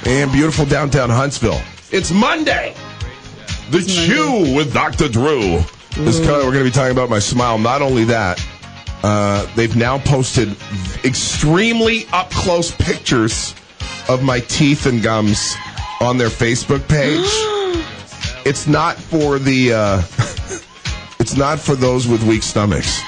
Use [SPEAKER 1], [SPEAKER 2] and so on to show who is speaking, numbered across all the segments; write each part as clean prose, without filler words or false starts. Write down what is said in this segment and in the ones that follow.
[SPEAKER 1] in beautiful downtown Huntsville. It's Monday. The Chew with Dr. Drew. This we're going to be talking about my smile. Not only that, they've now posted extremely up-close pictures of my teeth and gums on their Facebook page. It's not for the it's not for those with weak stomachs.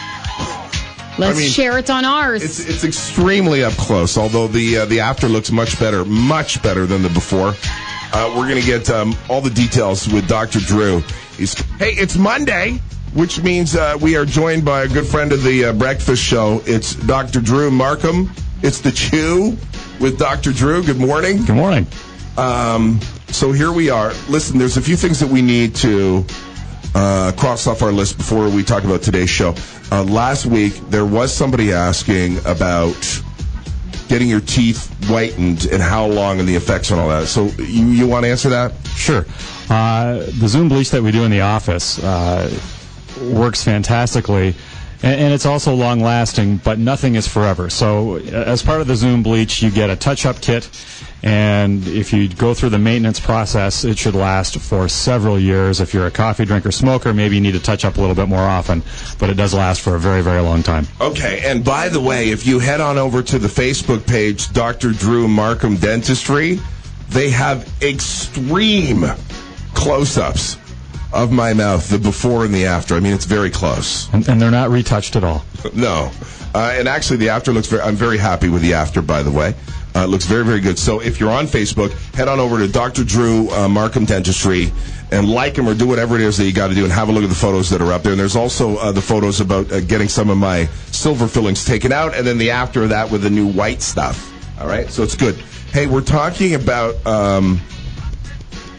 [SPEAKER 2] Let's share it on ours.
[SPEAKER 1] It's extremely up close, although the after looks much better than the before. We're going to get all the details with Dr. Drew. Hey, it's Monday, which means we are joined by a good friend of the breakfast show. It's Dr. Drew Markham. It's the Chew with Dr. Drew. Good morning.
[SPEAKER 3] Good morning.
[SPEAKER 1] So here we are. Listen, there's a few things that we need to cross off our list before we talk about today's show. Last week, there was somebody asking about getting your teeth whitened and how long and the effects and all that. So you want to answer that?
[SPEAKER 3] Sure. The Zoom bleach that we do in the office works fantastically, and it's also long-lasting, but nothing is forever. So as part of the Zoom bleach, you get a touch-up kit, and if you go through the maintenance process, it should last for several years. If you're a coffee drinker, smoker, maybe you need to touch up a little bit more often, but it does last for a very, very long time.
[SPEAKER 1] Okay, and by the way, if you head on over to the Facebook page, Dr. Drew Markham Dentistry, they have extreme close-ups of my mouth, the before and the after. I mean, it's very close.
[SPEAKER 3] And they're not retouched at all.
[SPEAKER 1] No. And actually, the after looks I'm very happy with the after, by the way. It looks very, very good. So if you're on Facebook, head on over to Dr. Drew Markham Dentistry and like him or do whatever it is that you got to do and have a look at the photos that are up there. And there's also the photos about getting some of my silver fillings taken out and then the after of that with the new white stuff. All right? So it's good. Hey, we're talking about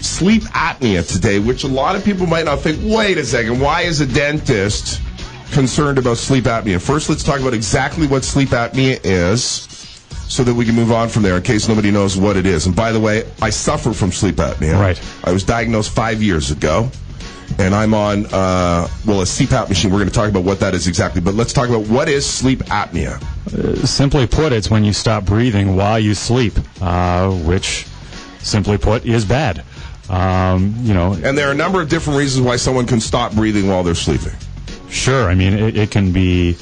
[SPEAKER 1] sleep apnea today, which a lot of people might not think, wait a second, why is a dentist concerned about sleep apnea? First, let's talk about exactly what sleep apnea is so that we can move on from there in case nobody knows what it is. And by the way, I suffer from sleep apnea.
[SPEAKER 3] Right.
[SPEAKER 1] I was diagnosed 5 years ago, and I'm on, a CPAP machine. We're going to talk about what that is exactly, but let's talk about what is sleep apnea.
[SPEAKER 3] Simply put, it's when you stop breathing while you sleep, which, simply put, is bad.
[SPEAKER 1] And there are a number of different reasons why someone can stop breathing while they're sleeping.
[SPEAKER 3] Sure. I mean, it can be,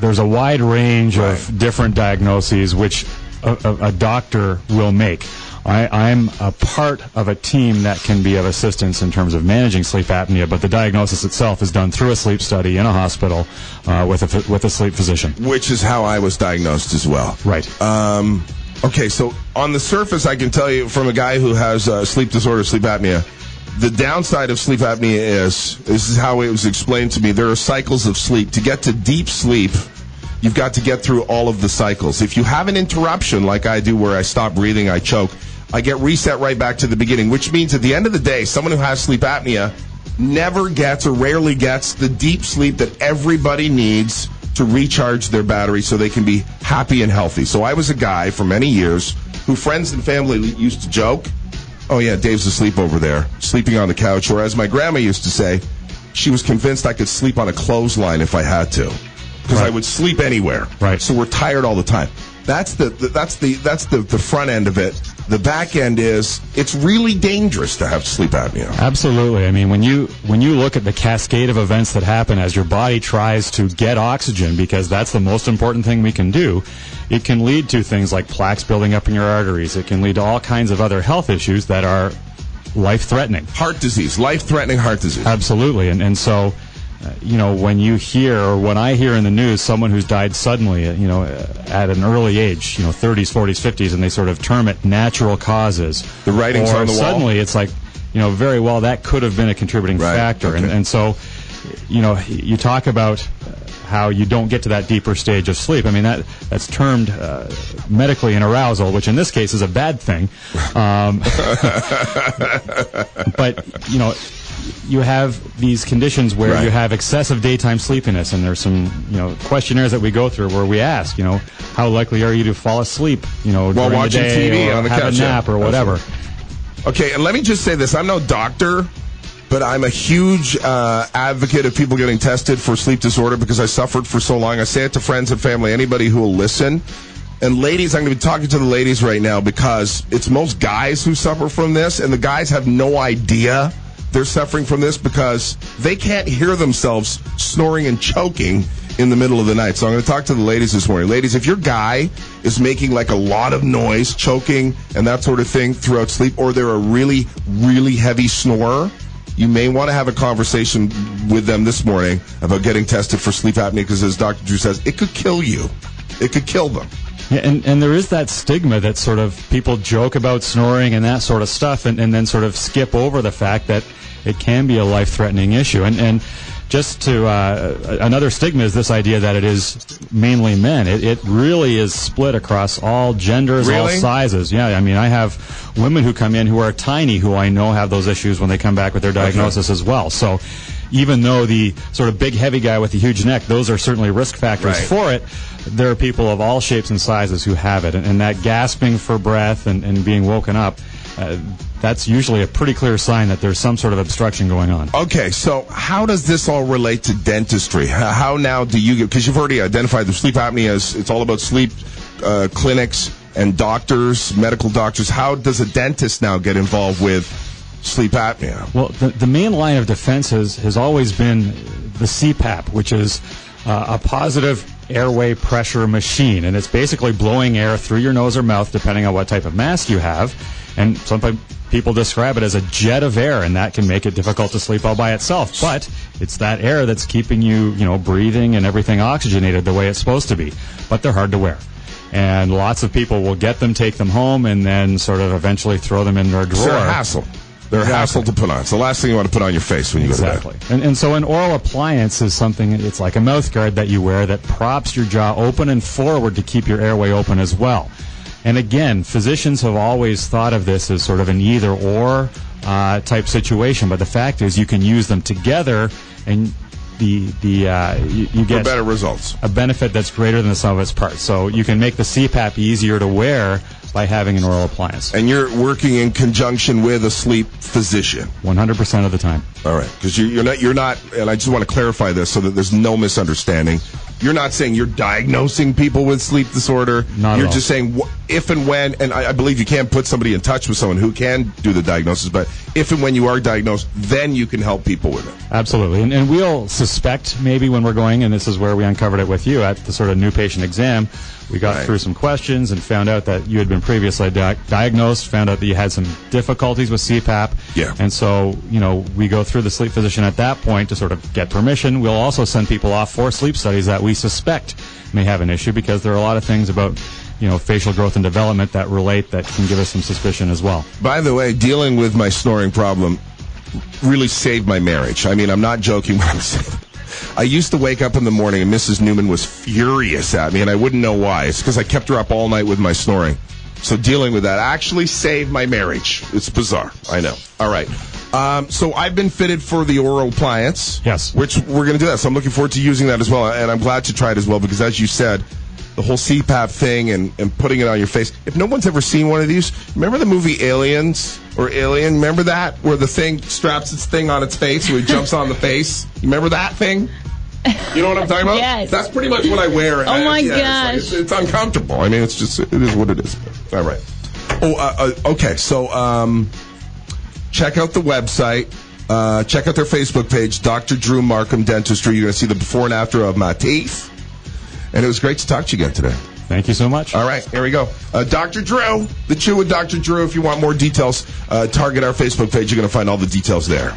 [SPEAKER 3] there's a wide range of different diagnoses which a doctor will make. I'm a part of a team that can be of assistance in terms of managing sleep apnea, but the diagnosis itself is done through a sleep study in a hospital with a sleep physician.
[SPEAKER 1] Which is how I was diagnosed as well.
[SPEAKER 3] Right.
[SPEAKER 1] Okay, so on the surface, I can tell you from a guy who has sleep disorder, sleep apnea, the downside of sleep apnea is, this is how it was explained to me, there are cycles of sleep. To get to deep sleep, you've got to get through all of the cycles. If you have an interruption like I do where I stop breathing, I choke, I get reset right back to the beginning, which means at the end of the day, someone who has sleep apnea never gets or rarely gets the deep sleep that everybody needs to recharge their battery so they can be happy and healthy. So I was a guy for many years who friends and family used to joke, oh yeah, Dave's asleep over there, sleeping on the couch. Or as my grandma used to say, she was convinced I could sleep on a clothesline if I had to, because I would sleep anywhere.
[SPEAKER 3] Right.
[SPEAKER 1] So we're tired all the time. That's the front end of it. The back end is it's really dangerous to have sleep apnea.
[SPEAKER 3] Absolutely. I mean, when you look at the cascade of events that happen as your body tries to get oxygen, because that's the most important thing we can do, it can lead to things like plaques building up in your arteries. It can lead to all kinds of other health issues that are life-threatening.
[SPEAKER 1] Heart disease, life-threatening heart disease.
[SPEAKER 3] Absolutely. And so, when you hear, or when I hear in the news, someone who's died suddenly, at an early age, 30s, 40s, 50s, and they sort of term it natural causes.
[SPEAKER 1] The writing's on the wall.
[SPEAKER 3] Suddenly it's like, very well, that could have been a contributing factor.
[SPEAKER 1] Okay.
[SPEAKER 3] And so, you talk about how you don't get to that deeper stage of sleep. I mean, that's termed medically an arousal, which in this case is a bad thing. But, you have these conditions where you have excessive daytime sleepiness, and there's some questionnaires that we go through where we ask, how likely are you to fall asleep,
[SPEAKER 1] while
[SPEAKER 3] during
[SPEAKER 1] watching
[SPEAKER 3] the day,
[SPEAKER 1] TV
[SPEAKER 3] or
[SPEAKER 1] on the
[SPEAKER 3] have
[SPEAKER 1] couch,
[SPEAKER 3] a nap or whatever.
[SPEAKER 1] Okay, and let me just say this: I'm no doctor, but I'm a huge advocate of people getting tested for sleep disorder because I suffered for so long. I say it to friends and family, anybody who will listen. And ladies, I'm going to be talking to the ladies right now because it's most guys who suffer from this, and the guys have no idea they're suffering from this because they can't hear themselves snoring and choking in the middle of the night. So I'm going to talk to the ladies this morning. Ladies, if your guy is making like a lot of noise, choking, and that sort of thing throughout sleep, or they're a really, really heavy snorer, you may want to have a conversation with them this morning about getting tested for sleep apnea because, as Dr. Drew says, it could kill you. It could kill them.
[SPEAKER 3] Yeah, and there is that stigma that sort of people joke about snoring and that sort of stuff and then sort of skip over the fact that it can be a life-threatening issue. And just to another stigma is this idea that it is mainly men. It really is split across all genders, all sizes. Yeah, I mean, I have women who come in who are tiny who I know have those issues when they come back with their diagnosis as well. So even though the sort of big, heavy guy with the huge neck, those are certainly risk factors for it, there are people of all shapes and sizes who have it. And that gasping for breath and being woken up, that's usually a pretty clear sign that there's some sort of obstruction going on.
[SPEAKER 1] Okay, so how does this all relate to dentistry? How now do you get, because you've already identified the sleep apnea as it's all about sleep clinics and doctors, medical doctors. How does a dentist now get involved with sleep apnea?
[SPEAKER 3] Well, the main line of defense has always been the CPAP, which is a positive airway pressure machine, and it's basically blowing air through your nose or mouth depending on what type of mask you have. And some people describe it as a jet of air, and that can make it difficult to sleep all by itself. But it's that air that's keeping you, breathing and everything oxygenated the way it's supposed to be. But they're hard to wear. And lots of people will get them, take them home, and then sort of eventually throw them in their drawer.
[SPEAKER 1] They're a hassle. They're a hassle to put on. It's the last thing you want to put on your face when you go to bed.
[SPEAKER 3] Exactly. And so an oral appliance is something, it's like a mouth guard that you wear that props your jaw open and forward to keep your airway open as well. And again, physicians have always thought of this as sort of an either-or type situation, but the fact is you can use them together and you get
[SPEAKER 1] better results.
[SPEAKER 3] A benefit that's greater than the sum of its parts. So you can make the CPAP easier to wear by having an oral appliance.
[SPEAKER 1] And you're working in conjunction with a sleep physician?
[SPEAKER 3] 100% of the time.
[SPEAKER 1] All right, because you're not, and I just want to clarify this so that there's no misunderstanding. You're not saying you're diagnosing people with sleep disorder.
[SPEAKER 3] Not
[SPEAKER 1] You're
[SPEAKER 3] at all.
[SPEAKER 1] just saying if and when, and I believe you can't put somebody in touch with someone who can do the diagnosis, but if and when you are diagnosed, then you can help people with it.
[SPEAKER 3] Absolutely. And we'll suspect maybe when we're going, and this is where we uncovered it with you at the sort of new patient exam, we got through some questions and found out that you had been previously diagnosed, found out that you had some difficulties with CPAP.
[SPEAKER 1] Yeah.
[SPEAKER 3] And so, we go through the sleep physician at that point to sort of get permission. We'll also send people off for sleep studies that we suspect may have an issue because there are a lot of things about facial growth and development that relate that can give us some suspicion as well.
[SPEAKER 1] By the way, dealing with my snoring problem really saved my marriage. I mean, I'm not joking when I'm saying I used to wake up in the morning and Mrs. Newman was furious at me, and I wouldn't know why. It's because I kept her up all night with my snoring. So dealing with that actually saved my marriage. It's bizarre. I know. All right. So I've been fitted for the oral appliance.
[SPEAKER 3] Yes.
[SPEAKER 1] Which we're going to do that. So I'm looking forward to using that as well. And I'm glad to try it as well because, as you said, the whole CPAP thing and putting it on your face. If no one's ever seen one of these, remember the movie Aliens or Alien? Remember that? Where the thing straps its thing on its face where it jumps on the face? You remember that thing? You know what I'm talking about?
[SPEAKER 2] Yes.
[SPEAKER 1] That's pretty much what I wear.
[SPEAKER 2] Oh, my gosh.
[SPEAKER 1] It's uncomfortable. I mean, it is what it is. All right. Okay. So check out the website. Check out their Facebook page, Dr. Drew Markham Dentistry. You're going to see the before and after of my teeth. And it was great to talk to you again today.
[SPEAKER 3] Thank you so much.
[SPEAKER 1] All right, here we go. Dr. Drew, The Chew with Dr. Drew. If you want more details, target our Facebook page. You're going to find all the details there.